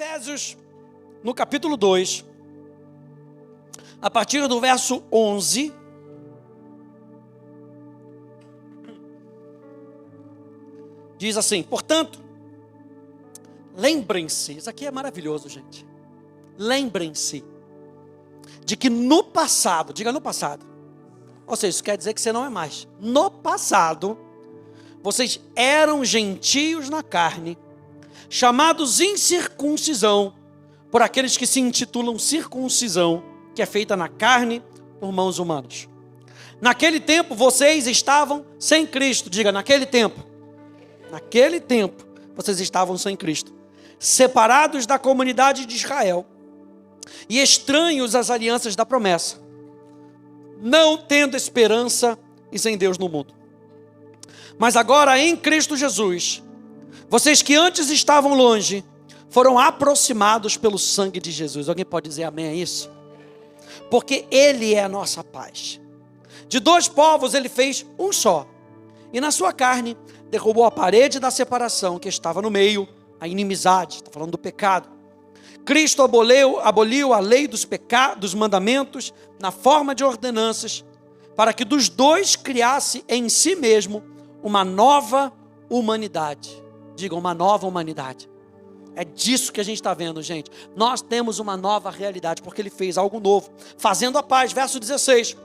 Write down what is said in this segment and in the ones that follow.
Efésios, no capítulo 2, a partir do verso 11, diz assim: portanto, lembrem-se, isso aqui é maravilhoso, gente. Lembrem-se de que no passado, diga no passado, ou seja, isso quer dizer que você não é mais. No passado, vocês eram gentios na carne, chamados incircuncisão, por aqueles que se intitulam circuncisão, que é feita na carne por mãos humanas. Naquele tempo, vocês estavam sem Cristo. Diga, naquele tempo. Naquele tempo, vocês estavam sem Cristo, separados da comunidade de Israel e estranhos às alianças da promessa, não tendo esperança e sem Deus no mundo. Mas agora em Cristo Jesus, vocês que antes estavam longe, foram aproximados pelo sangue de Jesus. Alguém pode dizer amém a isso? Porque Ele é a nossa paz. De dois povos Ele fez um só, e na sua carne derrubou a parede da separação que estava no meio, a inimizade, está falando do pecado. Cristo aboliu a lei dos mandamentos na forma de ordenanças, para que dos dois criasse em si mesmo uma nova humanidade. Diga, uma nova humanidade. É disso que a gente está vendo, gente. Nós temos uma nova realidade, porque Ele fez algo novo, fazendo a paz, verso 16.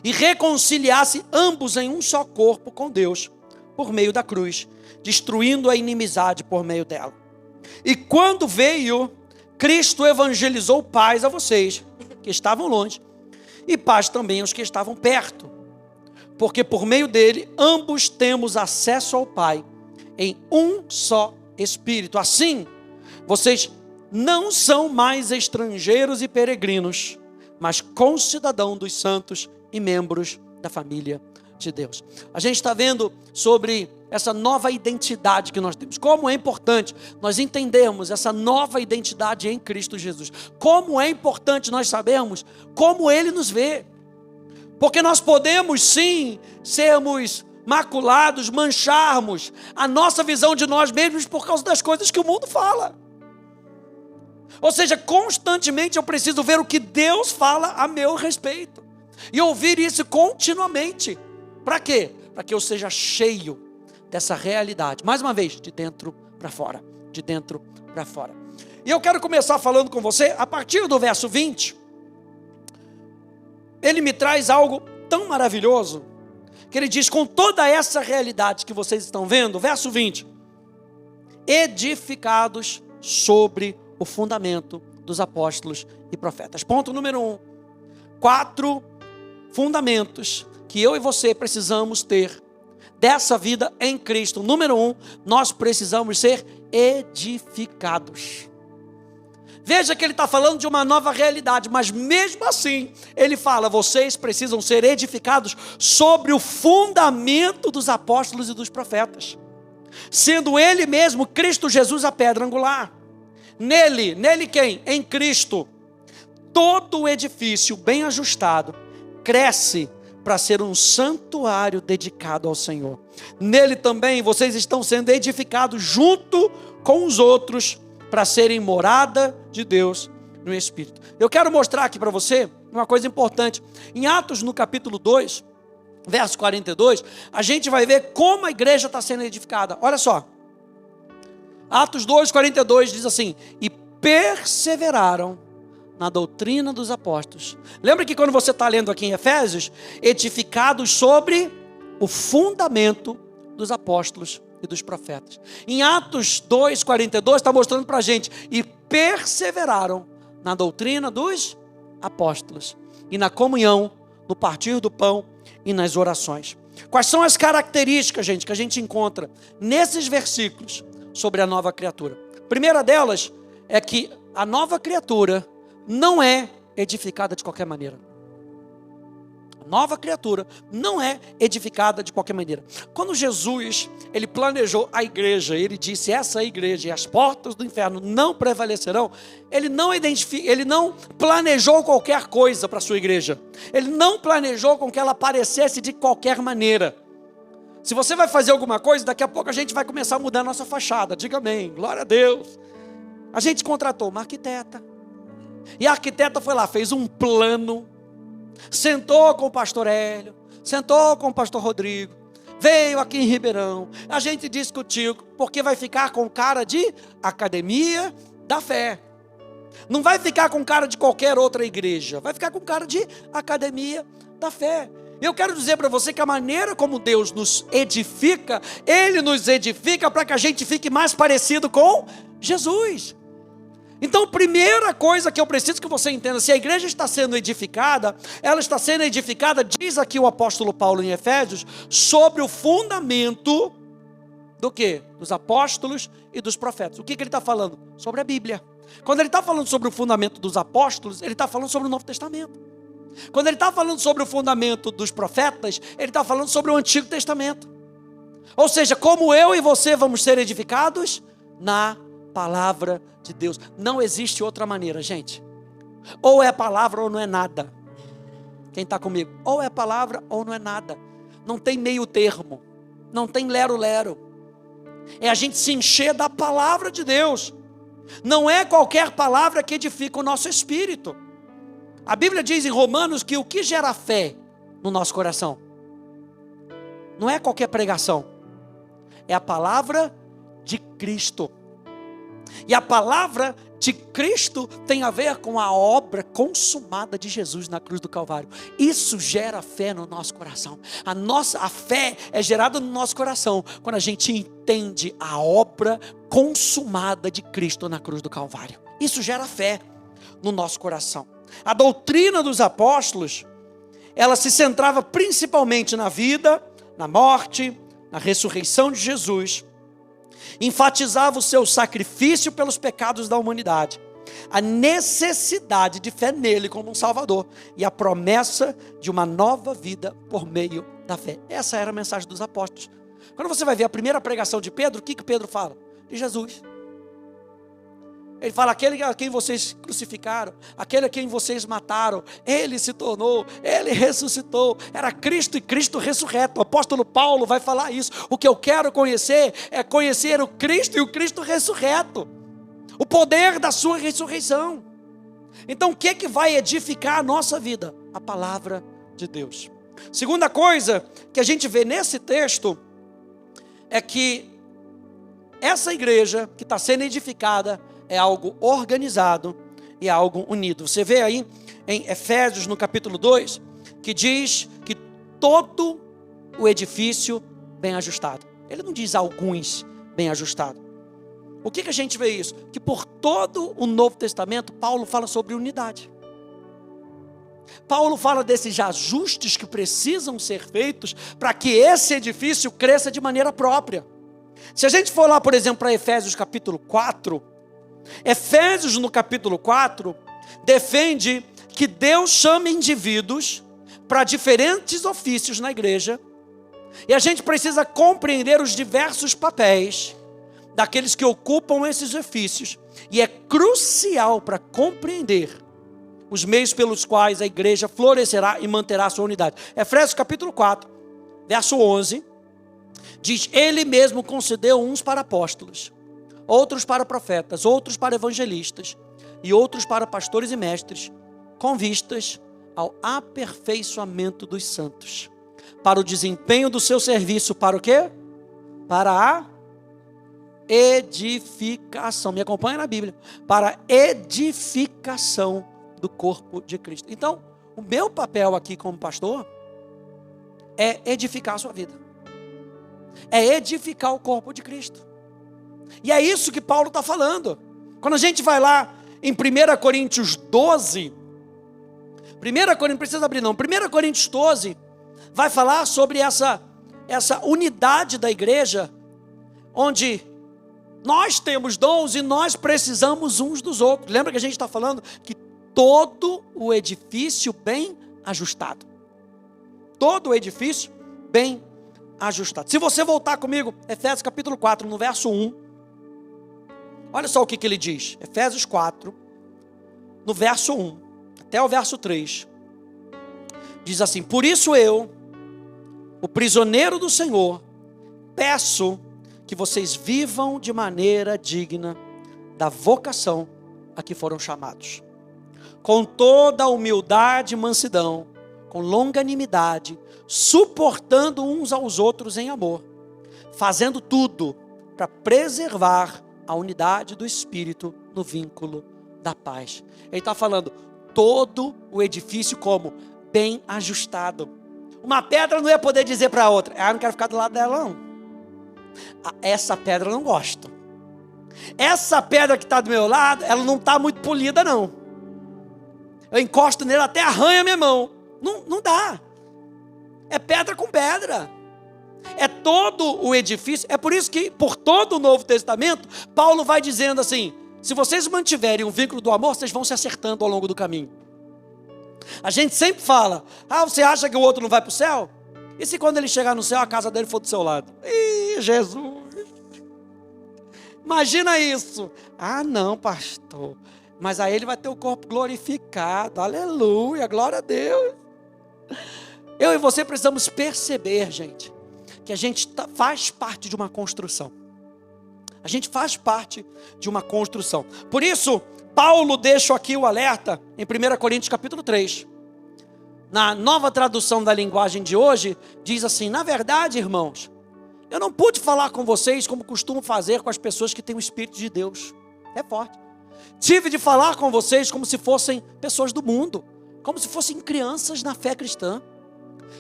E reconciliasse ambos em um só corpo com Deus, por meio da cruz, destruindo a inimizade por meio dela. E quando veio, Cristo evangelizou paz a vocês, que estavam longe, e paz também aos que estavam perto, porque por meio dele, ambos temos acesso ao Pai, em um só Espírito. Assim, vocês não são mais estrangeiros e peregrinos, mas concidadãos dos santos e membros da família de Deus. A gente está vendo sobre essa nova identidade que nós temos. Como é importante nós entendermos essa nova identidade em Cristo Jesus. Como é importante nós sabermos como Ele nos vê. Porque nós podemos sim sermos maculados, mancharmos a nossa visão de nós mesmos por causa das coisas que o mundo fala. Ou seja, constantemente eu preciso ver o que Deus fala a meu respeito. E ouvir isso continuamente. Para quê? Para que eu seja cheio dessa realidade. Mais uma vez, de dentro para fora. De dentro para fora. E eu quero começar falando com você, a partir do verso 20. Ele me traz algo tão maravilhoso, que ele diz, com toda essa realidade que vocês estão vendo, verso 20. Edificados sobre o fundamento dos apóstolos e profetas. Ponto número 1. 4 fundamentos que eu e você precisamos ter dessa vida em Cristo. Número 1, nós precisamos ser edificados. Veja que ele está falando de uma nova realidade, mas mesmo assim, ele fala, vocês precisam ser edificados sobre o fundamento dos apóstolos e dos profetas, sendo Ele mesmo, Cristo Jesus, a pedra angular. Nele quem? Em Cristo. Todo o edifício bem ajustado cresce para ser um santuário dedicado ao Senhor. Nele também vocês estão sendo edificados junto com os outros para serem morada de Deus no Espírito. Eu quero mostrar aqui para você uma coisa importante. Em Atos, no capítulo 2, verso 42, a gente vai ver como a igreja está sendo edificada. Olha só. Atos 2, 42 diz assim: e perseveraram na doutrina dos apóstolos. Lembra que quando você está lendo aqui em Efésios, edificados sobre o fundamento dos apóstolos e dos profetas. Em Atos 2, 42 está mostrando para a gente, e perseveraram na doutrina dos apóstolos, e na comunhão, no partir do pão e nas orações. Quais são as características, gente, que a gente encontra nesses versículos sobre a nova criatura? A primeira delas é que a nova criatura não é edificada de qualquer maneira. A nova criatura não é edificada de qualquer maneira. Quando Jesus, ele planejou a igreja, ele disse, essa igreja e as portas do inferno não prevalecerão, ele não planejou qualquer coisa para a sua igreja. Ele não planejou com que ela aparecesse de qualquer maneira. Se você vai fazer alguma coisa, daqui a pouco a gente vai começar a mudar a nossa fachada. Diga amém, glória a Deus. A gente contratou uma arquiteta. E a arquiteta foi lá, fez um plano, sentou com o pastor Hélio, sentou com o pastor Rodrigo, veio aqui em Ribeirão, a gente discutiu, porque vai ficar com cara de academia da fé. Não vai ficar com cara de qualquer outra igreja, vai ficar com cara de academia da fé. Eu quero dizer para você que a maneira como Deus nos edifica, Ele nos edifica para que a gente fique mais parecido com Jesus. Então, primeira coisa que eu preciso que você entenda, se a igreja está sendo edificada, ela está sendo edificada, diz aqui o apóstolo Paulo em Efésios, sobre o fundamento do quê? Dos apóstolos e dos profetas. O que ele está falando? Sobre a Bíblia. Quando ele está falando sobre o fundamento dos apóstolos, ele está falando sobre o Novo Testamento. Quando ele está falando sobre o fundamento dos profetas, ele está falando sobre o Antigo Testamento. Ou seja, como eu e você vamos ser edificados? Na palavra de Deus. Não existe outra maneira, gente. Ou é palavra ou não é nada. Quem está comigo? Ou é palavra ou não é nada. Não tem meio termo. Não tem lero-lero. É a gente se encher da palavra de Deus. Não é qualquer palavra que edifica o nosso espírito. A Bíblia diz em Romanos que o que gera fé no nosso coração não é qualquer pregação, é a palavra de Cristo. E a palavra de Cristo tem a ver com a obra consumada de Jesus na cruz do Calvário. Isso gera fé no nosso coração. A fé é gerada no nosso coração quando a gente entende a obra consumada de Cristo na cruz do Calvário. Isso gera fé no nosso coração. A doutrina dos apóstolos, ela se centrava principalmente na vida, na morte, na ressurreição de Jesus. Enfatizava o seu sacrifício pelos pecados da humanidade, a necessidade de fé nele como um Salvador e a promessa de uma nova vida por meio da fé. Essa era a mensagem dos apóstolos. Quando você vai ver a primeira pregação de Pedro, o que Pedro fala? De Jesus. Ele fala, aquele a quem vocês crucificaram, aquele a quem vocês mataram, ele se tornou, ele ressuscitou, era Cristo e Cristo ressurreto. O apóstolo Paulo vai falar isso. O que eu quero conhecer é conhecer o Cristo e o Cristo ressurreto, o poder da sua ressurreição. Então o que vai edificar a nossa vida? A palavra de Deus. Segunda coisa que a gente vê nesse texto é que essa igreja que está sendo edificada é algo organizado e algo unido. Você vê aí em Efésios, no capítulo 2, que diz que todo o edifício bem ajustado. Ele não diz alguns bem ajustados. O que a gente vê isso? Que por todo o Novo Testamento, Paulo fala sobre unidade. Paulo fala desses ajustes que precisam ser feitos para que esse edifício cresça de maneira própria. Se a gente for lá, por exemplo, para Efésios capítulo 4, Efésios no capítulo 4 defende que Deus chama indivíduos para diferentes ofícios na igreja, e a gente precisa compreender os diversos papéis daqueles que ocupam esses ofícios, e é crucial para compreender os meios pelos quais a igreja florescerá e manterá a sua unidade. Efésios capítulo 4, verso 11, diz, ele mesmo concedeu uns para apóstolos, outros para profetas, outros para evangelistas, e outros para pastores e mestres, com vistas ao aperfeiçoamento dos santos, para o desempenho do seu serviço, para o quê? Para a edificação, me acompanha na Bíblia, para a edificação do corpo de Cristo. Então, o meu papel aqui como pastor é edificar a sua vida, é edificar o corpo de Cristo. E é isso que Paulo está falando. Quando a gente vai lá em 1 Coríntios 12, 1 Coríntios, não precisa abrir não, 1 Coríntios 12, vai falar sobre essa unidade da igreja, onde nós temos dons e nós precisamos uns dos outros. Lembra que a gente está falando que todo o edifício bem ajustado. Todo o edifício bem ajustado. Se você voltar comigo, Efésios capítulo 4, no verso 1, olha só o que ele diz, Efésios 4, no verso 1, até o verso 3, diz assim, por isso eu, o prisioneiro do Senhor, peço que vocês vivam de maneira digna da vocação a que foram chamados. Com toda a humildade e mansidão, com longanimidade, suportando uns aos outros em amor, fazendo tudo para preservar a unidade do Espírito no vínculo da paz. Ele está falando todo o edifício como bem ajustado. Uma pedra não ia poder dizer para a outra: ah, não quero ficar do lado dela não. Essa pedra eu não gosto. Essa pedra que está do meu lado, ela não está muito polida não. Eu encosto nela até arranha minha mão. Não dá. É pedra com pedra. É todo o edifício. É por isso que por todo o Novo Testamento Paulo vai dizendo assim: se vocês mantiverem o vínculo do amor, vocês vão se acertando ao longo do caminho. A gente sempre fala: ah, você acha que o outro não vai para o céu? E se quando ele chegar no céu, a casa dele for do seu lado? Ih, Jesus! Imagina isso. Ah, não, pastor. Mas aí ele vai ter o corpo glorificado. Aleluia, glória a Deus. Eu e você precisamos perceber, gente, que a gente faz parte de uma construção. A gente faz parte de uma construção. Por isso, Paulo deixa aqui o alerta em 1 Coríntios capítulo 3. Na nova tradução da linguagem de hoje, diz assim: na verdade, irmãos, eu não pude falar com vocês como costumo fazer com as pessoas que têm o Espírito de Deus. É forte. Tive de falar com vocês como se fossem pessoas do mundo, como se fossem crianças na fé cristã.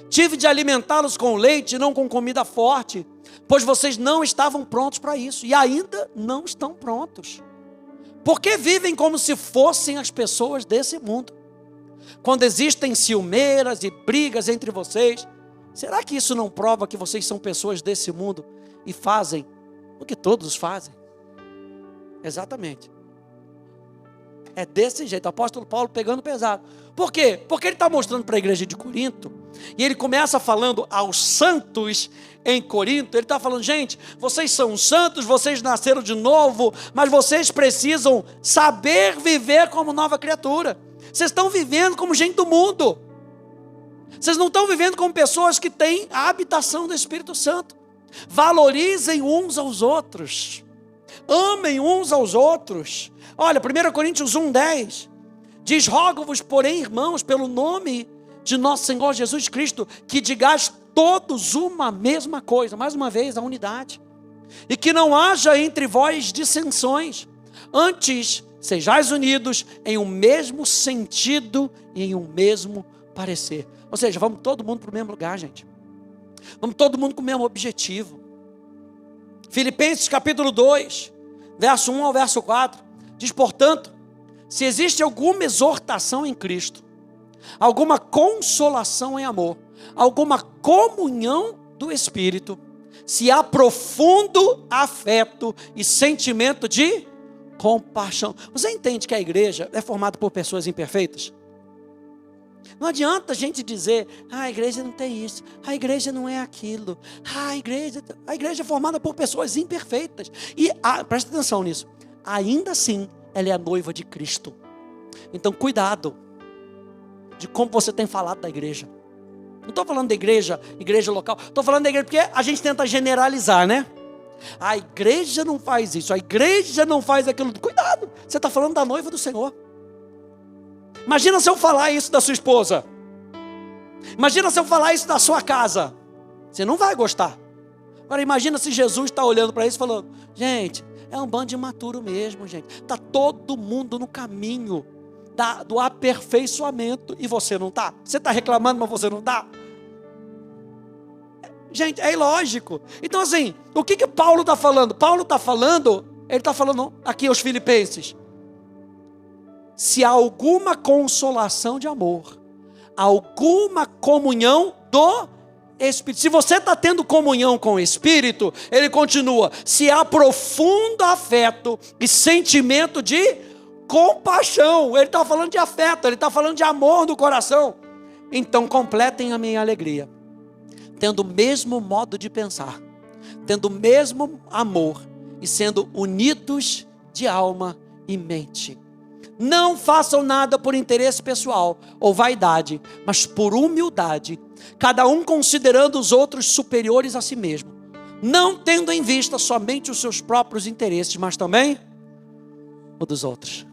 Tive de alimentá-los com leite e não com comida forte, pois vocês não estavam prontos para isso e ainda não estão prontos. Porque vivem como se fossem as pessoas desse mundo. Quando existem ciumeiras e brigas entre vocês, será que isso não prova que vocês são pessoas desse mundo e fazem o que todos fazem? Exatamente. É desse jeito, o apóstolo Paulo pegando pesado. Por quê? Porque ele está mostrando para a igreja de Corinto, e ele começa falando aos santos em Corinto. Ele está falando: gente, vocês são santos, vocês nasceram de novo, mas vocês precisam saber viver como nova criatura. Vocês estão vivendo como gente do mundo. Vocês não estão vivendo como pessoas que têm a habitação do Espírito Santo. Valorizem uns aos outros. Amem uns aos outros. Olha, 1 Coríntios 1:10 diz: rogo-vos, porém, irmãos, pelo nome de nosso Senhor Jesus Cristo, que digais todos uma mesma coisa. Mais uma vez, a unidade. E que não haja entre vós dissensões. Antes, sejais unidos em um mesmo sentido e em um mesmo parecer. Ou seja, vamos todo mundo para o mesmo lugar, gente. Vamos todo mundo com o mesmo objetivo. Filipenses capítulo 2, verso 1 ao verso 4, diz: portanto, se existe alguma exortação em Cristo, alguma consolação em amor, alguma comunhão do Espírito, se há profundo afeto e sentimento de compaixão. Você entende que a igreja é formada por pessoas imperfeitas? Não adianta a gente dizer: a igreja não tem isso, a igreja não é aquilo, a igreja é formada por pessoas imperfeitas. E presta atenção nisso, ainda assim ela é a noiva de Cristo. Então cuidado de como você tem falado da igreja. Não estou falando da igreja local, estou falando da igreja porque a gente tenta generalizar, né? A igreja não faz isso, a igreja não faz aquilo. Cuidado, você está falando da noiva do Senhor. Imagina se eu falar isso da sua esposa. Imagina se eu falar isso da sua casa. Você não vai gostar. Agora imagina se Jesus está olhando para isso e falando: gente, é um bando de imaturo mesmo, gente. Está todo mundo no caminho do aperfeiçoamento e você não está. Você está reclamando, mas você não está. Gente, é ilógico. Então assim, o que Paulo está falando? Ele está falando aqui aos filipenses: se há alguma consolação de amor, alguma comunhão do Espírito. Se você está tendo comunhão com o Espírito, ele continua: se há profundo afeto e sentimento de compaixão. Ele está falando de afeto, ele está falando de amor no coração. Então completem a minha alegria, tendo o mesmo modo de pensar, tendo o mesmo amor e sendo unidos de alma e mente. Não façam nada por interesse pessoal ou vaidade, mas por humildade, cada um considerando os outros superiores a si mesmo, não tendo em vista somente os seus próprios interesses, mas também o dos outros.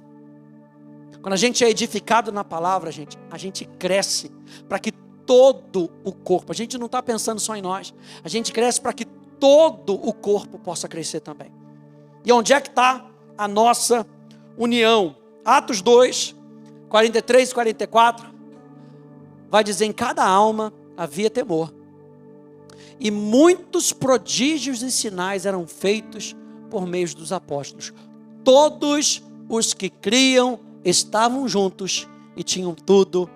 Quando a gente é edificado na palavra, a gente cresce para que todo o corpo, a gente não está pensando só em nós, a gente cresce para que todo o corpo possa crescer também. E onde é que está a nossa união? Atos 2, 43 e 44, vai dizer: em cada alma havia temor, e muitos prodígios e sinais eram feitos por meio dos apóstolos. Todos os que criam estavam juntos e tinham tudo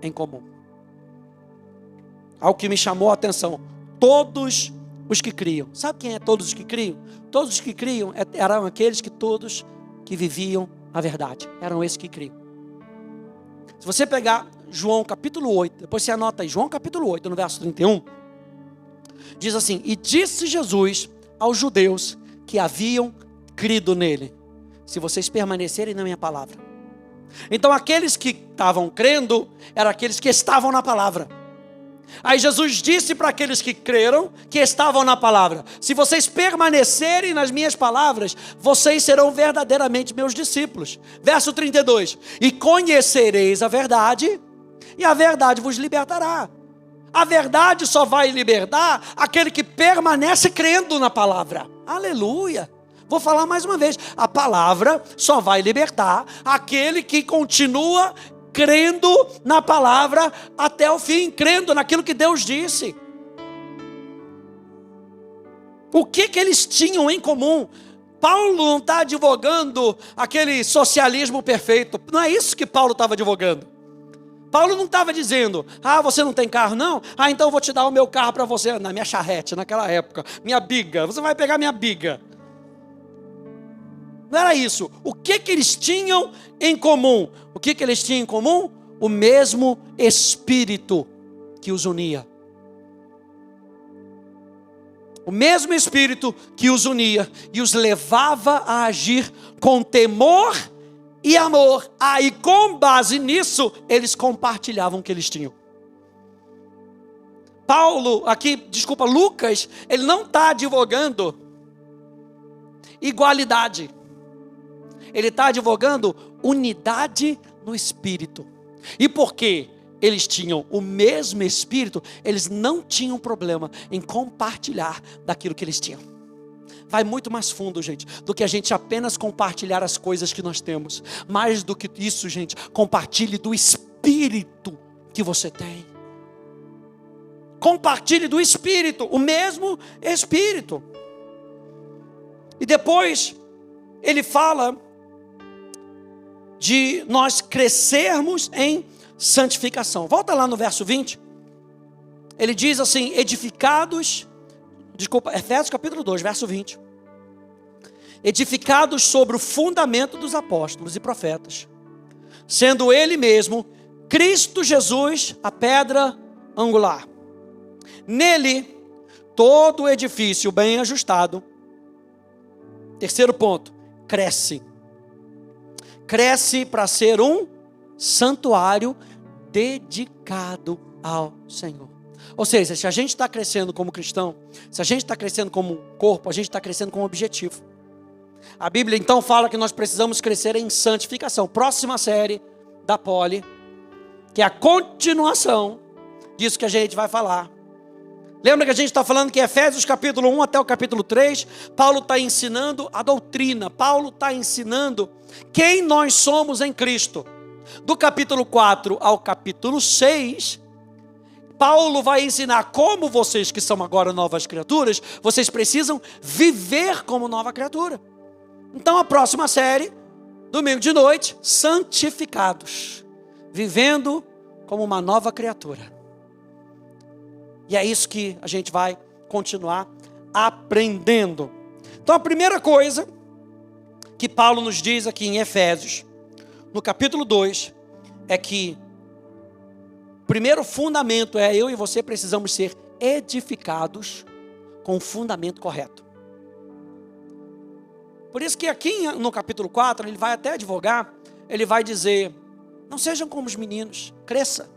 em comum. Algo que me chamou a atenção: todos os que criam. Sabe quem é todos os que criam? Todos os que criam eram aqueles que todos que viviam a verdade. Eram esses que criam. Se você pegar João capítulo 8, depois você anota aí, João capítulo 8, no verso 31, diz assim: e disse Jesus aos judeus que haviam crido nele: se vocês permanecerem na minha palavra. Então aqueles que estavam crendo eram aqueles que estavam na palavra. Aí Jesus disse para aqueles que creram, que estavam na palavra: se vocês permanecerem nas minhas palavras, vocês serão verdadeiramente meus discípulos. Verso 32, e conhecereis a verdade, e a verdade vos libertará. A verdade só vai libertar aquele que permanece crendo na palavra. Aleluia! Vou falar mais uma vez: a palavra só vai libertar aquele que continua crendo na palavra até o fim, crendo naquilo que Deus disse. O que eles tinham em comum? Paulo não está advogando aquele socialismo perfeito. Não é isso que Paulo estava advogando. Paulo não estava dizendo: você não tem carro não? Então eu vou te dar o meu carro para você, na minha charrete, naquela época, minha biga, você vai pegar minha biga. Não era isso. O que eles tinham em comum? O que eles tinham em comum? O mesmo Espírito que os unia. O mesmo Espírito que os unia e os levava a agir com temor e amor. E com base nisso, eles compartilhavam o que eles tinham. Lucas, ele não está advogando igualdade. Ele está advogando unidade no Espírito. E porque eles tinham o mesmo Espírito, eles não tinham problema em compartilhar daquilo que eles tinham. Vai muito mais fundo, gente, do que a gente apenas compartilhar as coisas que nós temos. Mais do que isso, gente, compartilhe do Espírito que você tem. Compartilhe do Espírito, o mesmo Espírito. E depois ele fala de nós crescermos em santificação. Volta lá no verso 20. Ele diz assim: Efésios capítulo 2, verso 20. Edificados sobre o fundamento dos apóstolos e profetas, sendo ele mesmo, Cristo Jesus, a pedra angular. Nele, todo o edifício bem ajustado. Terceiro ponto, cresce. Cresce para ser um santuário dedicado ao Senhor. Ou seja, se a gente está crescendo como cristão, se a gente está crescendo como corpo, a gente está crescendo com um objetivo. A Bíblia então fala que nós precisamos crescer em santificação. Próxima série da Poli, que é a continuação disso que a gente vai falar. Lembra que a gente está falando que Efésios capítulo 1 até o capítulo 3, Paulo está ensinando a doutrina, Paulo está ensinando quem nós somos em Cristo. Do capítulo 4 ao capítulo 6, Paulo vai ensinar como vocês que são agora novas criaturas, vocês precisam viver como nova criatura. Então a próxima série, domingo de noite, santificados, vivendo como uma nova criatura. E é isso que a gente vai continuar aprendendo. Então a primeira coisa que Paulo nos diz aqui em Efésios, no capítulo 2, é que o primeiro fundamento é eu e você precisamos ser edificados com o fundamento correto. Por isso que aqui no capítulo 4, ele vai até advogar, ele vai dizer: não sejam como os meninos, cresça.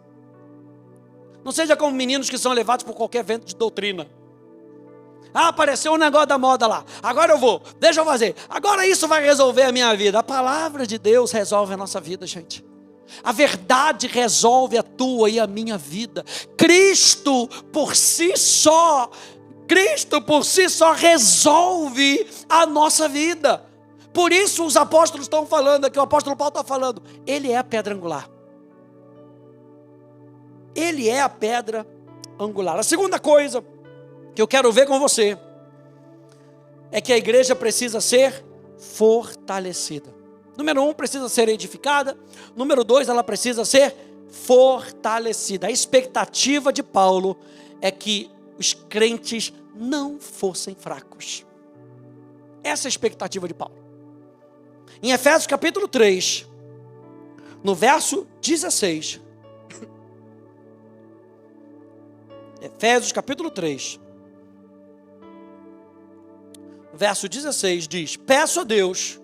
Não seja como meninos que são levados por qualquer vento de doutrina. Ah, apareceu um negócio da moda lá. Agora eu vou, deixa eu fazer. Agora isso vai resolver a minha vida. A palavra de Deus resolve a nossa vida, gente. A verdade resolve a tua e a minha vida. Cristo por si só resolve a nossa vida. Por isso os apóstolos estão falando aqui, o apóstolo Paulo está falando, ele é a pedra angular. Ele é a pedra angular. A segunda coisa que eu quero ver com você é que a igreja precisa ser fortalecida. Número 1, precisa ser edificada. Número 2, ela precisa ser fortalecida. A expectativa de Paulo é que os crentes não fossem fracos. Essa é a expectativa de Paulo. Em Efésios capítulo 3, no verso 16. Efésios capítulo 3, verso 16 diz: peço a Deus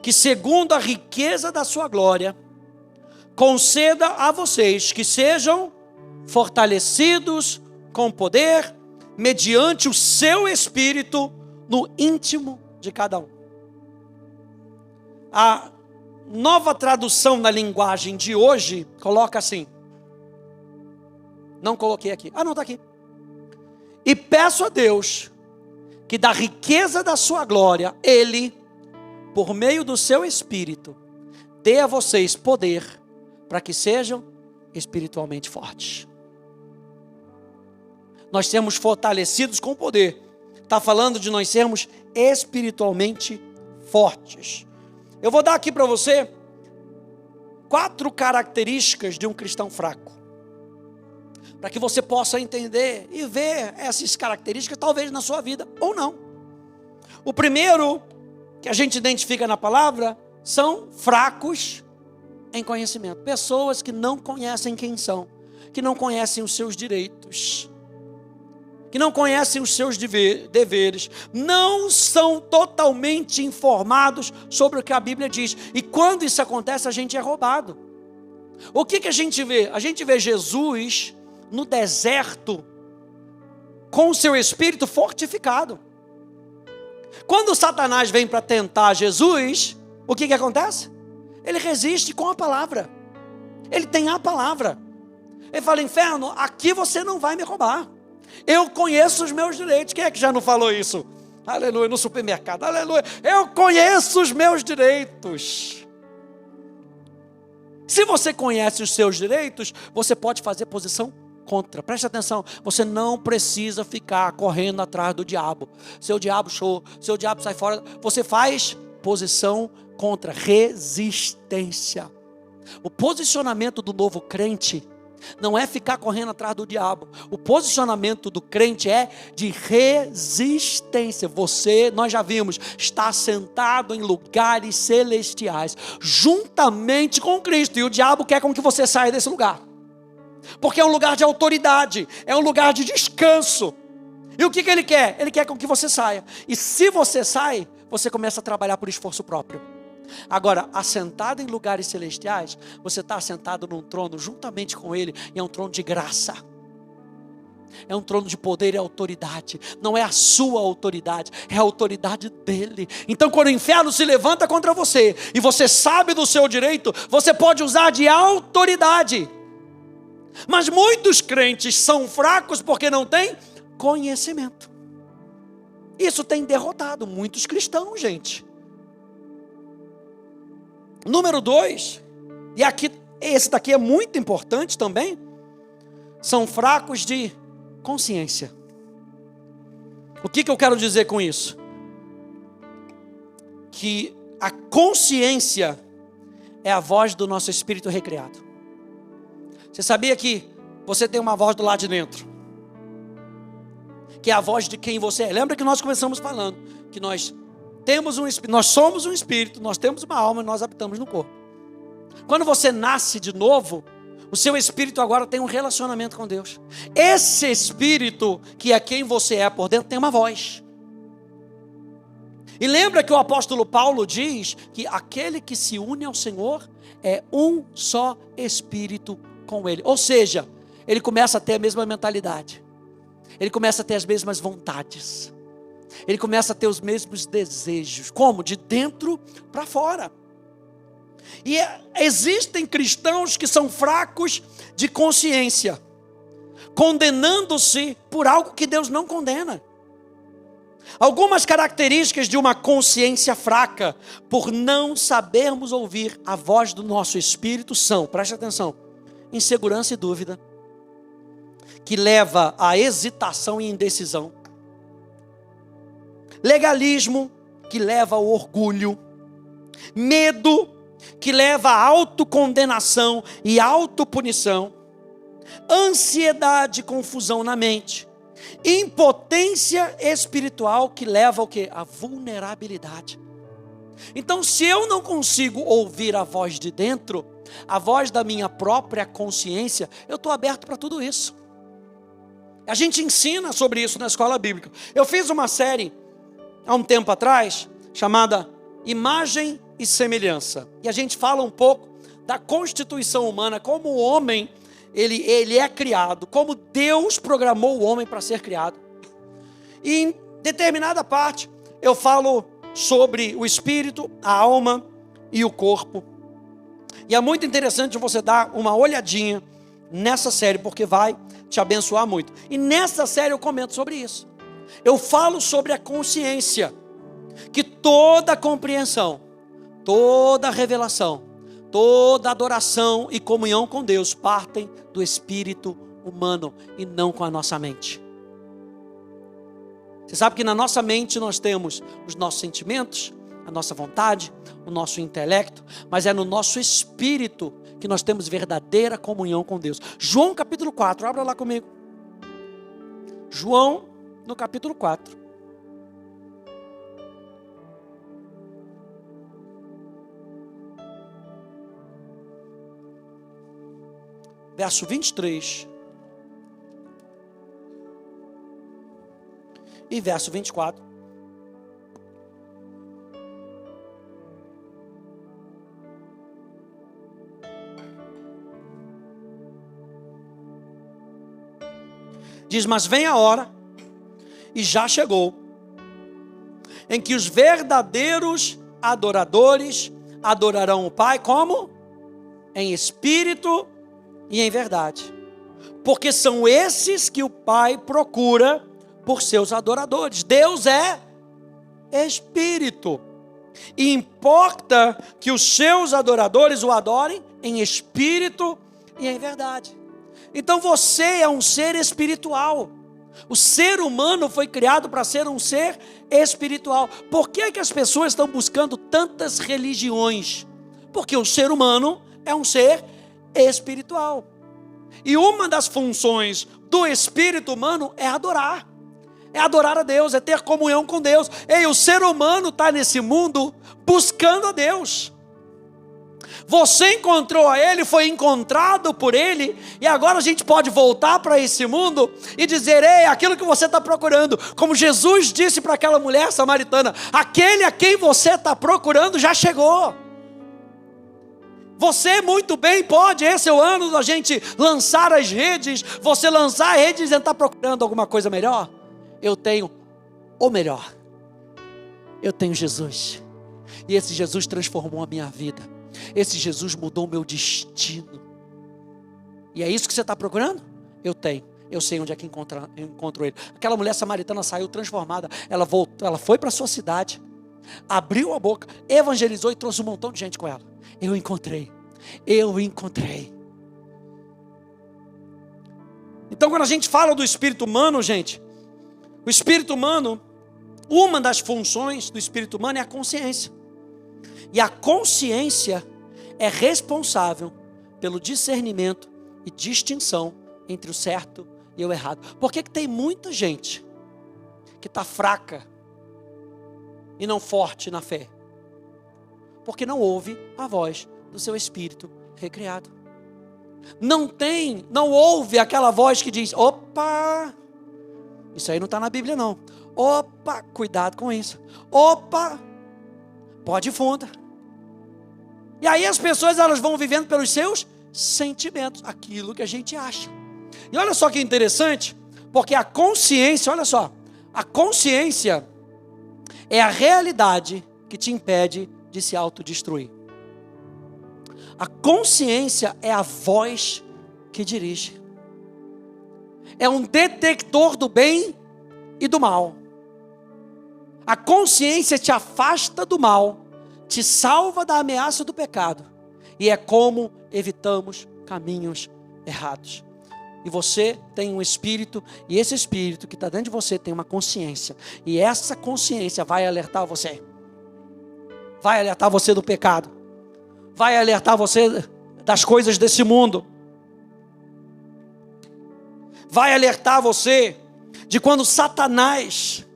que segundo a riqueza da sua glória, conceda a vocês que sejam fortalecidos com poder, mediante o seu Espírito, no íntimo de cada um. A nova tradução na linguagem de hoje, coloca assim, não coloquei aqui, não está aqui. E peço a Deus, que da riqueza da sua glória, Ele, por meio do seu Espírito, dê a vocês poder, para que sejam espiritualmente fortes. Nós sermos fortalecidos com poder, está falando de nós sermos espiritualmente fortes. Eu vou dar aqui para você 4 características de um cristão fraco, para que você possa entender e ver essas características talvez na sua vida ou não. O primeiro que a gente identifica na palavra são fracos em conhecimento. Pessoas que não conhecem quem são, que não conhecem os seus direitos, que não conhecem os seus deveres, não são totalmente informados sobre o que a Bíblia diz. E quando isso acontece, a gente é roubado. O que a gente vê? A gente vê Jesus no deserto, com o seu espírito fortificado. Quando Satanás vem para tentar Jesus, o que acontece? Ele resiste com a palavra. Ele tem a palavra. Ele fala: inferno, aqui você não vai me roubar. Eu conheço os meus direitos. Quem é que já não falou isso? Aleluia, no supermercado. Aleluia, eu conheço os meus direitos. Se você conhece os seus direitos, você pode fazer posição contra. Preste atenção, você não precisa ficar correndo atrás do diabo. Seu diabo sai fora, você faz posição contra, resistência. O posicionamento do novo crente não é ficar correndo atrás do diabo. O posicionamento do crente é de resistência. Nós já vimos, está sentado em lugares celestiais, juntamente com Cristo. E o diabo quer com que você saia desse lugar, porque é um lugar de autoridade, é um lugar de descanso. E o que ele quer? Ele quer com que você saia. E se você sai, você começa a trabalhar por esforço próprio. Agora, assentado em lugares celestiais, você está assentado num trono juntamente com Ele, e é um trono de graça. É um trono de poder e autoridade. Não é a sua autoridade, é a autoridade dele. Então quando o inferno se levanta contra você, e você sabe do seu direito, você pode usar de autoridade. Mas muitos crentes são fracos porque não têm conhecimento. Isso tem derrotado muitos cristãos, gente. Número 2, e aqui, esse daqui é muito importante também, são fracos de consciência. O que eu quero dizer com isso? Que a consciência é a voz do nosso espírito recriado. Você sabia que você tem uma voz do lado de dentro, que é a voz de quem você é? Lembra que nós começamos falando que nós temos um espírito, nós somos um espírito, nós temos uma alma e nós habitamos no corpo. Quando você nasce de novo, o seu espírito agora tem um relacionamento com Deus. Esse espírito, que é quem você é por dentro, tem uma voz. E lembra que o apóstolo Paulo diz que aquele que se une ao Senhor é um só espírito com Ele. Ou seja, ele começa a ter a mesma mentalidade. Ele começa a ter as mesmas vontades. Ele começa a ter os mesmos desejos. Como? De dentro para fora. E existem cristãos que são fracos de consciência, condenando-se por algo que Deus não condena. Algumas características de uma consciência fraca, por não sabermos ouvir a voz do nosso espírito, são, preste atenção, insegurança e dúvida, que leva à hesitação e indecisão. Legalismo, que leva ao orgulho. Medo, que leva à autocondenação e autopunição. Ansiedade e confusão na mente. Impotência espiritual, que leva ao quê? A vulnerabilidade. Então, se eu não consigo ouvir a voz de dentro, a voz da minha própria consciência, eu estou aberto para tudo isso. A gente ensina sobre isso na escola bíblica. Eu fiz uma série há um tempo atrás, chamada Imagem e Semelhança. E a gente fala um pouco da constituição humana, como o homem, ele é criado, como Deus programou o homem para ser criado. E em determinada parte, eu falo sobre o espírito, a alma e o corpo. E é muito interessante você dar uma olhadinha nessa série, porque vai te abençoar muito. E nessa série eu comento sobre isso. Eu falo sobre a consciência, que toda compreensão, toda revelação, toda adoração e comunhão com Deus partem do espírito humano e não com a nossa mente. Você sabe que na nossa mente nós temos os nossos sentimentos, a nossa vontade, o nosso intelecto, mas é no nosso espírito que nós temos verdadeira comunhão com Deus. João capítulo 4, abra lá comigo. João no capítulo 4. Verso 23. E verso 24. Diz, mas vem a hora, e já chegou, em que os verdadeiros adoradores adorarão o Pai, como? Em espírito e em verdade. Porque são esses que o Pai procura por seus adoradores. Deus é espírito. E importa que os seus adoradores o adorem em espírito e em verdade. Então você é um ser espiritual. O ser humano foi criado para ser um ser espiritual. Por que que as pessoas estão buscando tantas religiões? Porque o ser humano é um ser espiritual. E uma das funções do espírito humano é adorar. É adorar a Deus, é ter comunhão com Deus. E o ser humano está nesse mundo buscando a Deus. Você encontrou a Ele, foi encontrado por Ele, e agora a gente pode voltar para esse mundo e dizer, ei, aquilo que você está procurando, como Jesus disse para aquela mulher samaritana, aquele a quem você está procurando já chegou. Você muito bem pode, esse é o ano da gente lançar as redes, você lançar a rede dizendo, está procurando alguma coisa melhor? Eu tenho o melhor, eu tenho Jesus, e esse Jesus transformou a minha vida. Esse Jesus mudou o meu destino. E é isso que você está procurando? Eu tenho. Eu sei onde é que encontro ele. Aquela mulher samaritana saiu transformada. Ela voltou, ela foi para a sua cidade, abriu a boca, evangelizou e trouxe um montão de gente com ela. Eu encontrei. Então quando a gente fala do espírito humano, gente, o espírito humano, uma das funções do espírito humano é a consciência. E a consciência é responsável pelo discernimento e distinção entre o certo e o errado. Por que tem muita gente que está fraca e não forte na fé? Porque não ouve a voz do seu espírito recriado. Não ouve aquela voz que diz, opa, isso aí não está na Bíblia não. Opa, cuidado com isso. Opa, pode ir funda. E aí as pessoas elas vão vivendo pelos seus sentimentos, aquilo que a gente acha. E olha só que interessante, Porque a consciência, olha só, a consciência é a realidade que te impede de se autodestruir. A consciência é a voz que dirige. É um detector do bem e do mal. A consciência te afasta do mal, te salva da ameaça do pecado. E é como evitamos caminhos errados. E você tem um espírito, e esse espírito que está dentro de você tem uma consciência. E essa consciência vai alertar você. Vai alertar você do pecado. Vai alertar você das coisas desse mundo. Vai alertar você de quando Satanás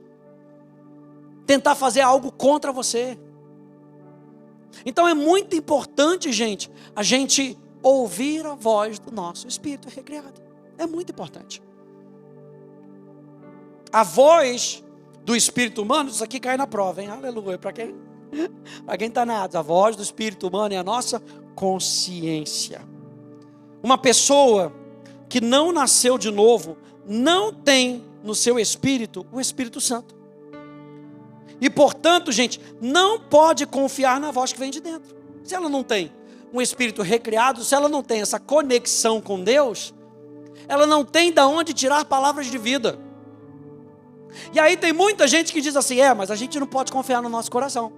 tentar fazer algo contra você. Então é muito importante, gente, a gente ouvir a voz do nosso espírito recriado. É muito importante. A voz do espírito humano, isso aqui cai na prova, hein? Aleluia. Para quem está na Atos, a voz do espírito humano é a nossa consciência. Uma pessoa que não nasceu de novo, não tem no seu espírito o Espírito Santo. E portanto, gente, não pode confiar na voz que vem de dentro. Se ela não tem um espírito recriado, se ela não tem essa conexão com Deus, ela não tem de onde tirar palavras de vida. E aí tem muita gente que diz assim, mas a gente não pode confiar no nosso coração.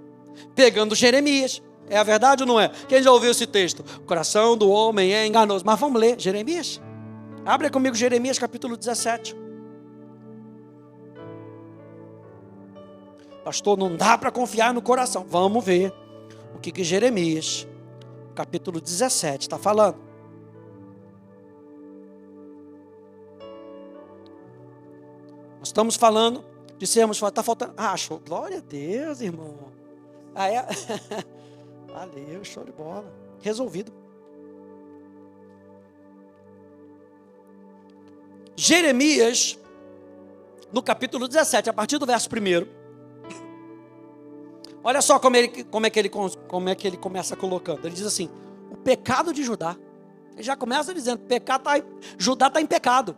Pegando Jeremias, é a verdade ou não é? Quem já ouviu esse texto? O coração do homem é enganoso. Mas vamos ler Jeremias? Abre comigo Jeremias capítulo 17. Pastor, não dá para confiar no coração. Vamos ver o que Jeremias capítulo 17 está falando. Nós estamos falando de sermos, está faltando, show, glória a Deus, irmão. Valeu, show de bola, resolvido. Jeremias, no capítulo 17, a partir do verso 1, olha só como é que ele começa colocando. Ele diz assim, o pecado de Judá. Ele já começa dizendo, Judá está em pecado.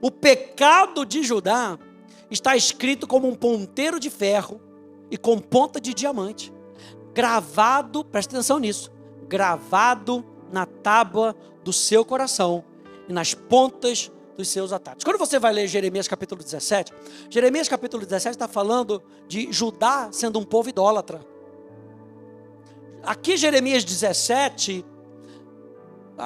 O pecado de Judá está escrito como um ponteiro de ferro e com ponta de diamante, gravado, presta atenção nisso, gravado na tábua do seu coração e nas pontas dos seus ataques. Quando você vai ler Jeremias capítulo 17, Jeremias capítulo 17 está falando de Judá sendo um povo idólatra. Aqui Jeremias 17,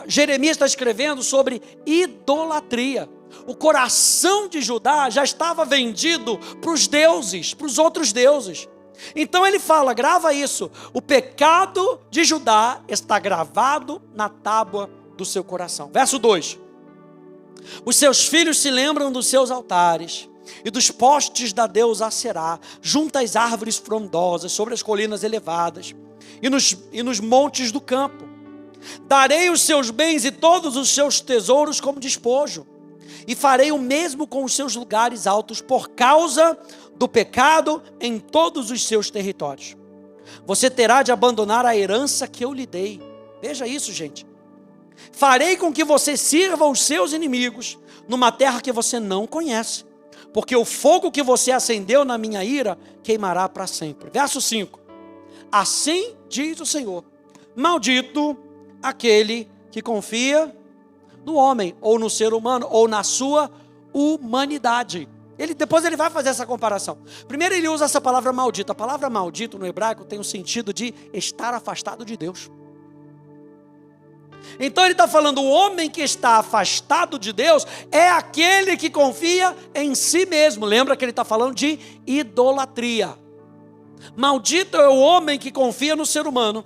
Jeremias está escrevendo sobre idolatria. O coração de Judá já estava vendido para os deuses, para os outros deuses. Então ele fala, grava isso, o pecado de Judá está gravado na tábua do seu coração. Verso 2. Os seus filhos se lembram dos seus altares e dos postes da deusa Aserá, junto às árvores frondosas, sobre as colinas elevadas e nos montes do campo. Darei os seus bens e todos os seus tesouros como despojo, e farei o mesmo com os seus lugares altos, por causa do pecado em todos os seus territórios. Você terá de abandonar a herança que eu lhe dei. Veja isso, gente. Farei com que você sirva os seus inimigos numa terra que você não conhece, porque o fogo que você acendeu na minha ira queimará para sempre. Verso 5. Assim diz o Senhor, maldito aquele que confia no homem, ou no ser humano, ou na sua humanidade. Depois ele vai fazer essa comparação. Primeiro ele usa essa palavra maldito. A palavra maldito no hebraico tem o sentido de estar afastado de Deus. Então ele está falando, o homem que está afastado de Deus é aquele que confia em si mesmo. Lembra que ele está falando de idolatria. Maldito é o homem que confia no ser humano,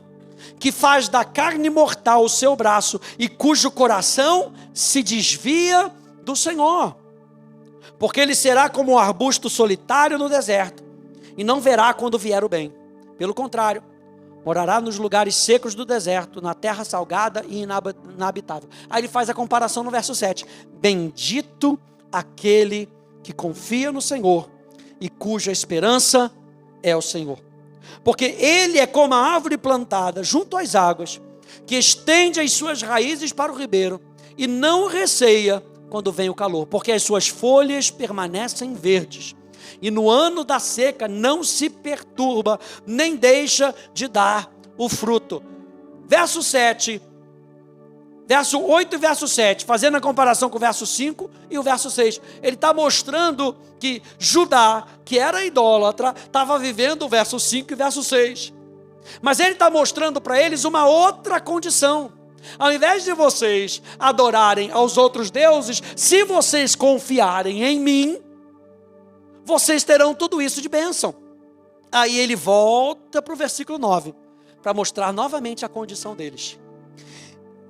que faz da carne mortal o seu braço e cujo coração se desvia do Senhor. Porque ele será como um arbusto solitário no deserto e não verá quando vier o bem. Pelo contrário, morará nos lugares secos do deserto, na terra salgada e inabitável. Aí ele faz a comparação no verso 7. Bendito aquele que confia no Senhor e cuja esperança é o Senhor. Porque ele é como a árvore plantada junto às águas, que estende as suas raízes para o ribeiro e não receia quando vem o calor, porque as suas folhas permanecem verdes, e no ano da seca não se perturba, nem deixa de dar o fruto. Verso 7, verso 8 e verso 7, fazendo a comparação com o verso 5 e o verso 6, ele está mostrando que Judá, que era idólatra, estava vivendo o verso 5 e verso 6, mas ele está mostrando para eles uma outra condição. Ao invés de vocês adorarem aos outros deuses, se vocês confiarem em mim, vocês terão tudo isso de bênção. Aí ele volta para o versículo 9, para mostrar novamente a condição deles.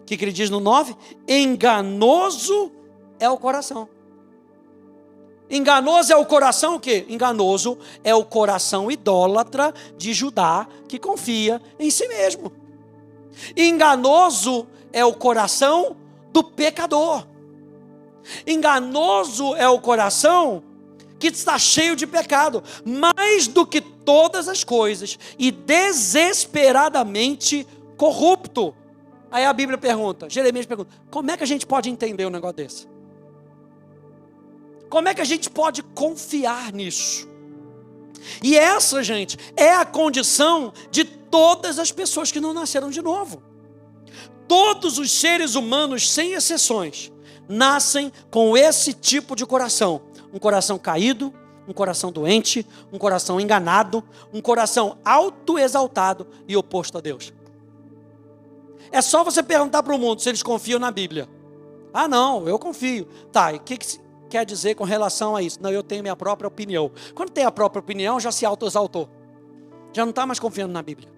O que ele diz no 9? Enganoso é o coração. Enganoso é o coração o quê? Enganoso é o coração idólatra de Judá, que confia em si mesmo. Enganoso é o coração do pecador. Enganoso é o coração que está cheio de pecado, mais do que todas as coisas, e desesperadamente corrupto. Aí a Bíblia pergunta, Jeremias pergunta, como é que a gente pode entender um negócio desse? Como é que a gente pode confiar nisso? E essa, gente, é a condição de todas as pessoas que não nasceram de novo. Todos os seres humanos, sem exceções, nascem com esse tipo de coração. Um coração caído, um coração doente, um coração enganado, um coração autoexaltado e oposto a Deus. É só você perguntar para o mundo se eles confiam na Bíblia. Ah, não, eu confio. Tá, e o que quer dizer com relação a isso? Não, eu tenho minha própria opinião. Quando tem a própria opinião, já se autoexaltou. Já não está mais confiando na Bíblia.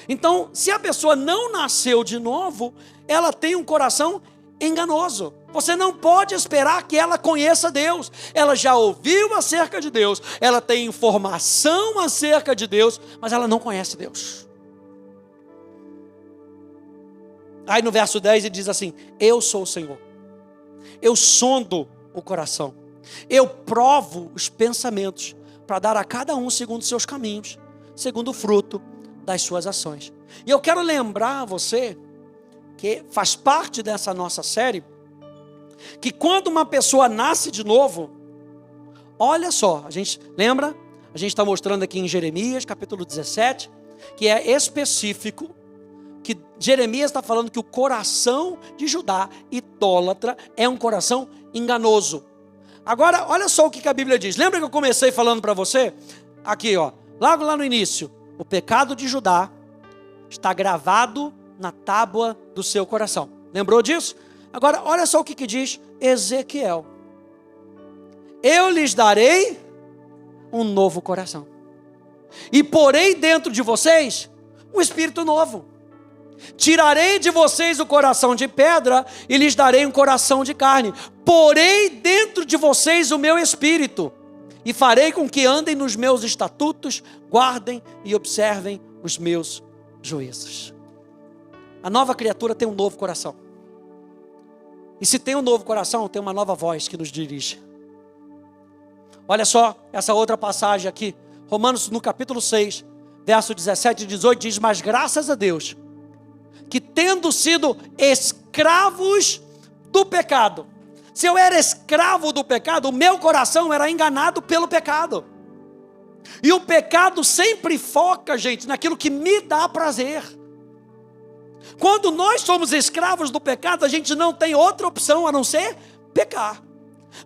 Então, se a pessoa não nasceu de novo, ela tem um coração enganoso. Você não pode esperar que ela conheça Deus. Ela já ouviu acerca de Deus, ela tem informação acerca de Deus, mas ela não conhece Deus. Aí no verso 10 ele diz assim, eu sou o Senhor. Eu sondo o coração. Eu provo os pensamentos, para dar a cada um segundo os seus caminhos, segundo o fruto das suas ações. E eu quero lembrar a você, que faz parte dessa nossa série, que quando uma pessoa nasce de novo, olha só, a gente lembra? A gente está mostrando aqui em Jeremias, capítulo 17, que é específico, que Jeremias está falando que o coração de Judá, idólatra, é um coração enganoso. Agora, olha só o que a Bíblia diz. Lembra que eu comecei falando para você? Aqui, ó, logo lá no início. O pecado de Judá está gravado na tábua do seu coração. Lembrou disso? Agora, olha só o que diz Ezequiel. Eu lhes darei um novo coração. E porei dentro de vocês um espírito novo. Tirarei de vocês o coração de pedra e lhes darei um coração de carne. Porei dentro de vocês o meu espírito e farei com que andem nos meus estatutos, guardem e observem os meus juízos. A nova criatura tem um novo coração. E se tem um novo coração, tem uma nova voz que nos dirige. Olha só essa outra passagem aqui. Romanos no capítulo 6, verso 17 e 18 diz, mas graças a Deus, que tendo sido escravos do pecado. Se eu era escravo do pecado, o meu coração era enganado pelo pecado. E o pecado sempre foca, gente, naquilo que me dá prazer. Quando nós somos escravos do pecado, a gente não tem outra opção a não ser pecar.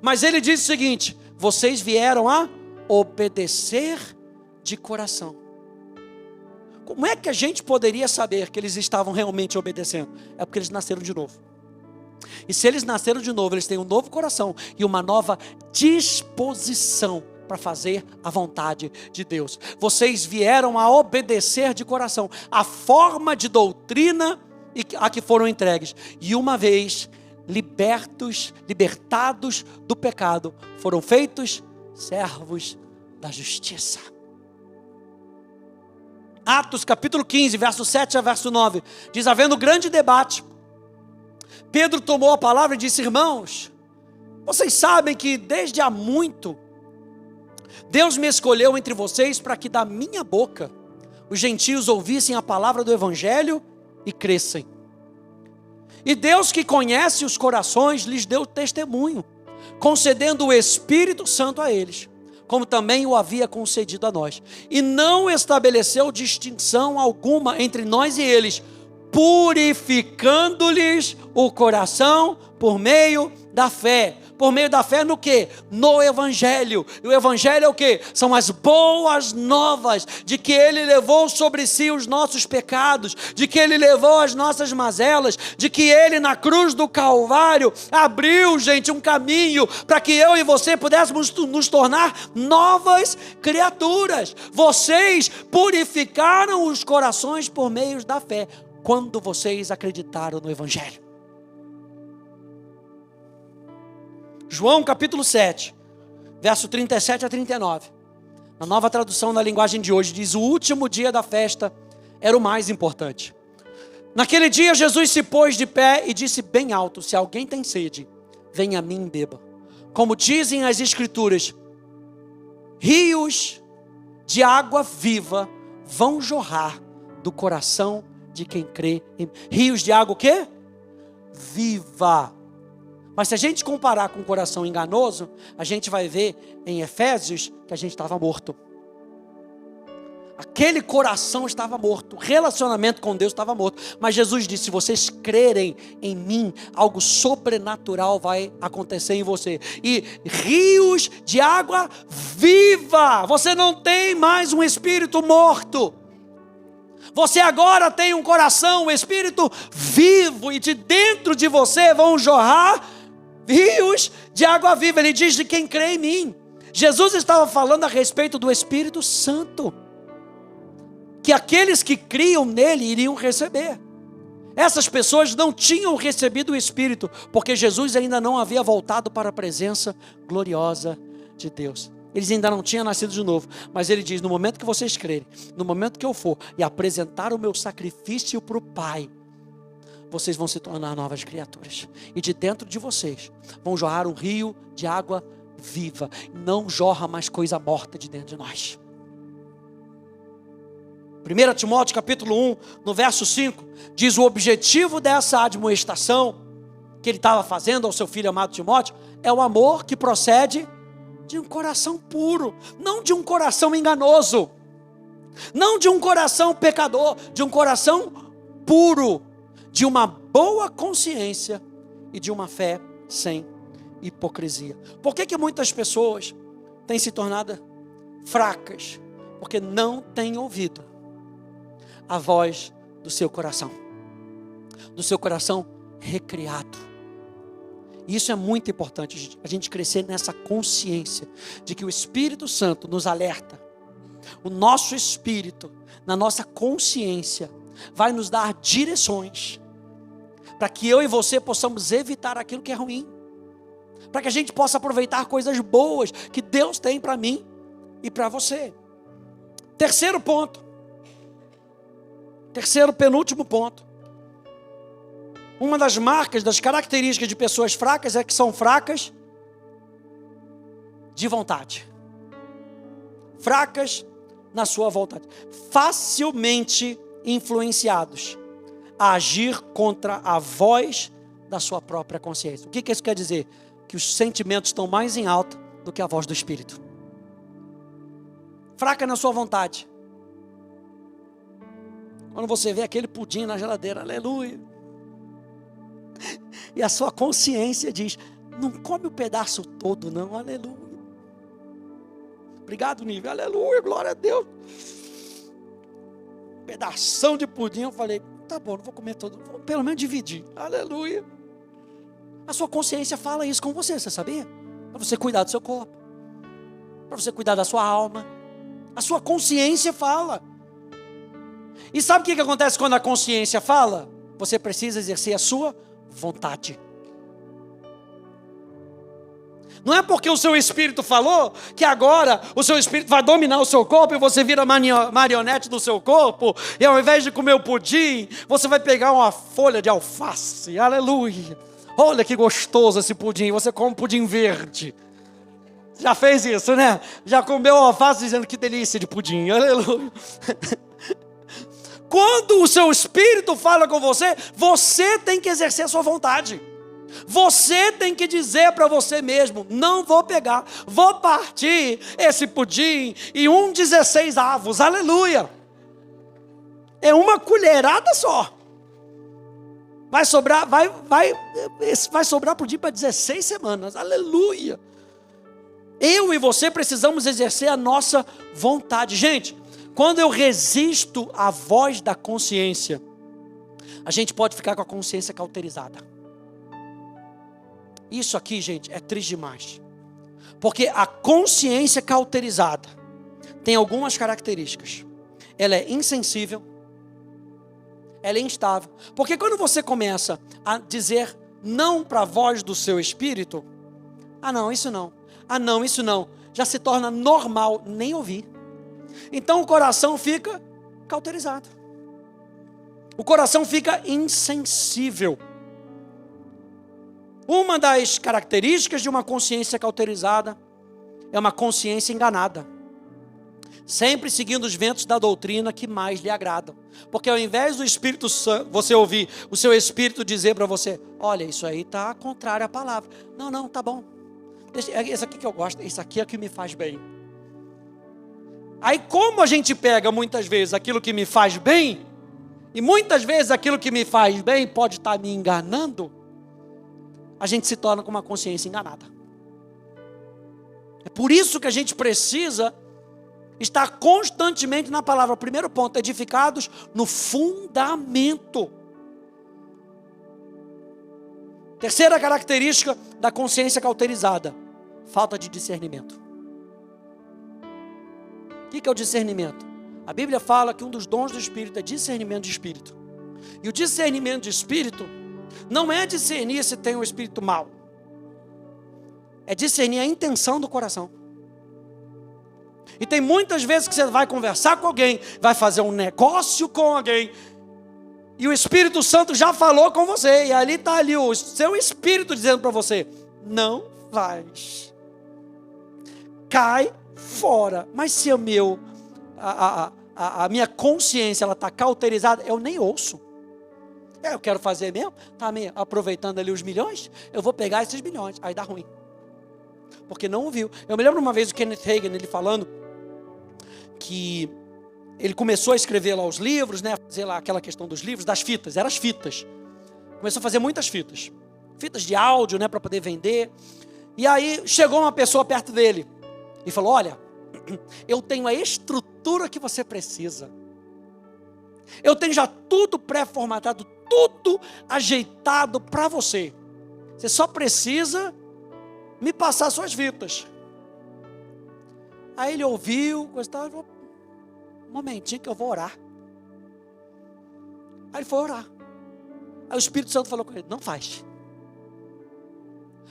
Mas ele diz o seguinte, vocês vieram a obedecer de coração. Como é que a gente poderia saber que eles estavam realmente obedecendo? É porque eles nasceram de novo. E se eles nasceram de novo, eles têm um novo coração e uma nova disposição para fazer a vontade de Deus. Vocês vieram a obedecer de coração a forma de doutrina a que foram entregues. E uma vez libertados do pecado, foram feitos servos da justiça. Atos capítulo 15, verso 7 a verso 9, diz, havendo grande debate, Pedro tomou a palavra e disse, irmãos, vocês sabem que desde há muito, Deus me escolheu entre vocês para que da minha boca, os gentios ouvissem a palavra do evangelho e crescem. E Deus, que conhece os corações, lhes deu testemunho, concedendo o Espírito Santo a eles, como também o havia concedido a nós. E não estabeleceu distinção alguma entre nós e eles, purificando-lhes o coração por meio da fé. Por meio da fé no quê? No Evangelho. E o Evangelho é o quê? São as boas novas, de que Ele levou sobre si os nossos pecados, de que Ele levou as nossas mazelas, de que Ele na cruz do Calvário abriu, gente, um caminho para que eu e você pudéssemos nos tornar novas criaturas. Vocês purificaram os corações por meio da fé, quando vocês acreditaram no Evangelho. João capítulo 7, verso 37 a 39. Na nova tradução na linguagem de hoje, diz: o último dia da festa era o mais importante. Naquele dia Jesus se pôs de pé e disse bem alto: se alguém tem sede, venha a mim e beba. Como dizem as Escrituras, rios de água viva vão jorrar do coração de quem crê em... Rios de água o quê? Viva. Mas se a gente comparar com o coração enganoso, a gente vai ver em Efésios que a gente estava morto. Aquele coração estava morto, o relacionamento com Deus estava morto. Mas Jesus disse: se vocês crerem em mim, algo sobrenatural vai acontecer em você. E rios de água viva. Você não tem mais um espírito morto. Você agora tem um coração, um espírito vivo. E de dentro de você vão jorrar rios de água viva. Ele diz: de quem crê em mim. Jesus estava falando a respeito do Espírito Santo, que aqueles que criam nele iriam receber. Essas pessoas não tinham recebido o Espírito, porque Jesus ainda não havia voltado para a presença gloriosa de Deus. Eles ainda não tinham nascido de novo. Mas ele diz: no momento que vocês crerem, no momento que eu for e apresentar o meu sacrifício para o Pai, vocês vão se tornar novas criaturas. E de dentro de vocês vão jorrar um rio de água viva. Não jorra mais coisa morta de dentro de nós. 1 Timóteo capítulo 1, no verso 5, diz: o objetivo dessa admoestação que ele estava fazendo ao seu filho amado Timóteo é o amor que procede de um coração puro, não de um coração enganoso, não de um coração pecador, de um coração puro, de uma boa consciência e de uma fé sem hipocrisia. Por que muitas pessoas têm se tornado fracas? Porque não têm ouvido a voz do seu coração recriado. E isso é muito importante, a gente crescer nessa consciência de que o Espírito Santo nos alerta. O nosso espírito, na nossa consciência, vai nos dar direções para que eu e você possamos evitar aquilo que é ruim, para que a gente possa aproveitar coisas boas que Deus tem para mim e para você. Terceiro ponto, penúltimo ponto. Uma das marcas, das características de pessoas fracas é que são fracas de vontade. Fracas na sua vontade. Facilmente influenciados a agir contra a voz da sua própria consciência. O que isso quer dizer? Que os sentimentos estão mais em alta do que a voz do Espírito. Fraca na sua vontade. Quando você vê aquele pudim na geladeira, aleluia, e a sua consciência diz: não come o pedaço todo não, aleluia. Obrigado, Nível, aleluia, glória a Deus. Pedação de pudim, eu falei: tá bom, não vou comer todo, vou pelo menos dividir, aleluia. A sua consciência fala isso com você, você sabia? Para você cuidar do seu corpo, para você cuidar da sua alma. A sua consciência fala. E sabe o que acontece quando a consciência fala? Você precisa exercer a sua vontade. Não é porque o seu espírito falou que agora o seu espírito vai dominar o seu corpo e você vira marionete do seu corpo, e ao invés de comer o pudim, você vai pegar uma folha de alface, aleluia. Olha que gostoso esse pudim, você come pudim verde. Já fez isso, né? Já comeu alface dizendo: que delícia de pudim, aleluia. Quando o seu espírito fala com você, você tem que exercer a sua vontade. Você tem que dizer para você mesmo: não vou pegar, vou partir esse pudim e 16 avos, aleluia. É uma colherada só. Vai sobrar pudim para 16 semanas, aleluia. Eu e você precisamos exercer a nossa vontade. Gente, quando eu resisto à voz da consciência, a gente pode ficar com a consciência cauterizada. Isso aqui, gente, é triste demais. Porque a consciência cauterizada tem algumas características. Ela é insensível, ela é instável. Porque quando você começa a dizer não para a voz do seu espírito, ah não, isso não, ah não, isso não, já se torna normal nem ouvir. Então o coração fica cauterizado. O coração fica insensível. Uma das características de uma consciência cauterizada é uma consciência enganada, sempre seguindo os ventos da doutrina que mais lhe agradam. Porque ao invés do Espírito Santo, você ouvir o seu Espírito dizer para você: olha, isso aí está contrário à palavra. Não, tá bom. Esse aqui que eu gosto, isso aqui é o que me faz bem. Aí como a gente pega muitas vezes aquilo que me faz bem, e muitas vezes aquilo que me faz bem pode estar me enganando, a gente se torna com uma consciência enganada. É por isso que a gente precisa estar constantemente na palavra. Primeiro ponto, edificados no fundamento. Terceira característica da consciência cauterizada: falta de discernimento. O que é o discernimento? A Bíblia fala que um dos dons do Espírito é discernimento de Espírito. E o discernimento de Espírito não é discernir se tem um espírito mau. É discernir a intenção do coração. E tem muitas vezes que você vai conversar com alguém, vai fazer um negócio com alguém, e o Espírito Santo já falou com você, e ali está ali o seu espírito dizendo para você: não faz, cai fora. Mas se a minha consciência está cauterizada, eu nem ouço. Eu quero fazer mesmo, está me aproveitando ali os milhões, eu vou pegar esses milhões, aí dá ruim, porque não ouviu. Eu me lembro uma vez o Kenneth Hagin, ele falando que ele começou a escrever lá os livros, né, fazer lá aquela questão dos livros, das fitas, eram as fitas. Começou a fazer muitas fitas de áudio, né, para poder vender. E aí chegou uma pessoa perto dele e falou: olha, eu tenho a estrutura que você precisa. Eu tenho já tudo pré-formatado, tudo ajeitado para você. Você só precisa me passar suas fitas. Aí ele ouviu, gostava, e falou: um momentinho que eu vou orar. Aí ele foi orar. Aí o Espírito Santo falou com ele: não faz.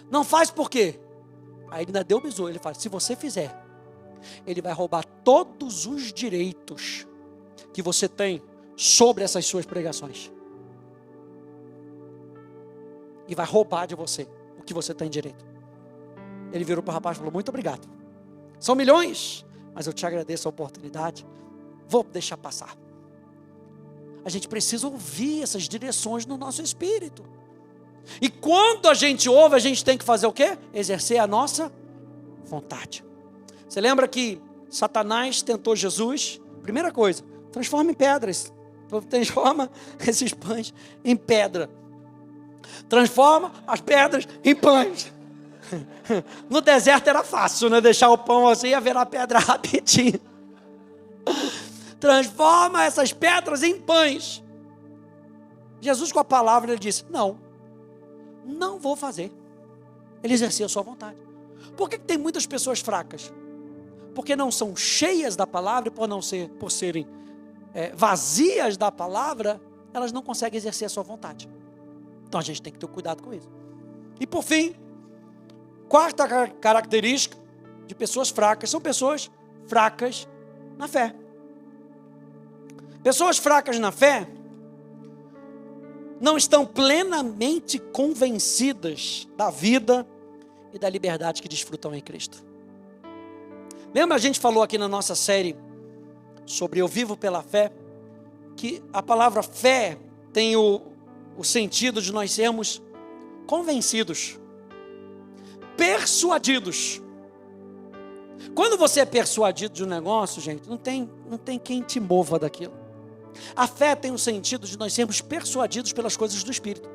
Não faz por quê? Aí ele ainda deu o bisu. Ele falou: se você fizer, ele vai roubar todos os direitos que você tem sobre essas suas pregações. E vai roubar de você o que você tem direito. Ele virou para o rapaz e falou: muito obrigado. São milhões, mas eu te agradeço a oportunidade. Vou deixar passar. A gente precisa ouvir essas direções no nosso espírito. E quando a gente ouve, a gente tem que fazer o quê? Exercer a nossa vontade. Você lembra que Satanás tentou Jesus? Primeira coisa, transforma em pedras. Transforma esses pães em pedra. Transforma as pedras em pães. No deserto era fácil, né? Deixar o pão assim, ia virar pedra rapidinho. Transforma essas pedras em pães. Jesus, com a palavra, ele disse: não vou fazer. Ele exercia a sua vontade. Por que tem muitas pessoas fracas? Porque não são cheias da palavra, e por serem vazias da palavra, elas não conseguem exercer a sua vontade. Então a gente tem que ter cuidado com isso. E por fim, quarta característica de pessoas fracas, são pessoas fracas na fé. Pessoas fracas na fé não estão plenamente convencidas da vida e da liberdade que desfrutam em Cristo. Lembra, a gente falou aqui na nossa série sobre Eu Vivo pela Fé, que a palavra fé tem o sentido de nós sermos convencidos, persuadidos. Quando você é persuadido de um negócio, gente, não tem quem te mova daquilo. A fé tem o sentido de nós sermos persuadidos pelas coisas do Espírito.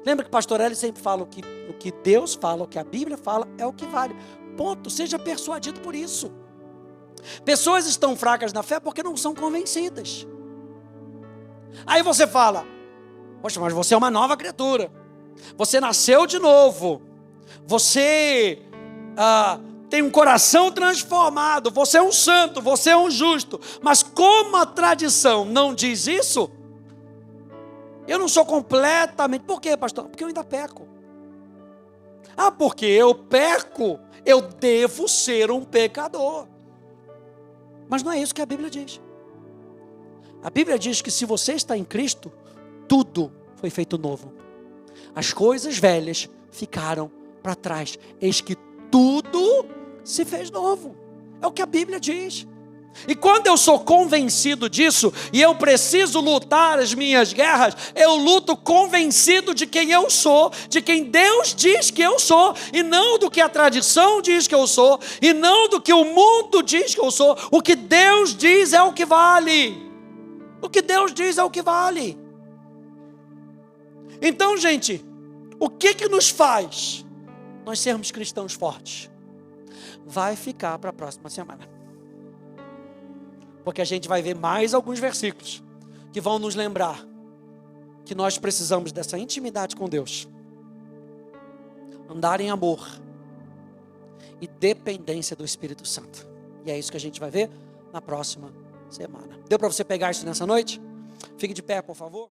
Lembra que o pastor Eli sempre fala o que Deus fala, o que a Bíblia fala, é o que vale. Ponto, seja persuadido por isso. Pessoas estão fracas na fé porque não são convencidas. Aí você fala, poxa, mas você é uma nova criatura. Você nasceu de novo. Você tem um coração transformado. Você é um santo, você é um justo. Mas como a tradição não diz isso, eu não sou completamente... Por quê, pastor? Porque eu ainda peco. Porque eu peco, eu devo ser um pecador. Mas não é isso que a Bíblia diz. A Bíblia diz que se você está em Cristo, tudo foi feito novo. As coisas velhas ficaram para trás. Eis que tudo se fez novo. É o que a Bíblia diz. E quando eu sou convencido disso, e eu preciso lutar as minhas guerras, eu luto convencido de quem eu sou, de quem Deus diz que eu sou, e não do que a tradição diz que eu sou, e não do que o mundo diz que eu sou. O que Deus diz é o que vale. O que Deus diz é o que vale. Então, gente, o que nos faz nós sermos cristãos fortes? Vai ficar para a próxima semana. Porque a gente vai ver mais alguns versículos que vão nos lembrar que nós precisamos dessa intimidade com Deus. Andar em amor e dependência do Espírito Santo. E é isso que a gente vai ver na próxima semana. Deu para você pegar isso nessa noite? Fique de pé, por favor.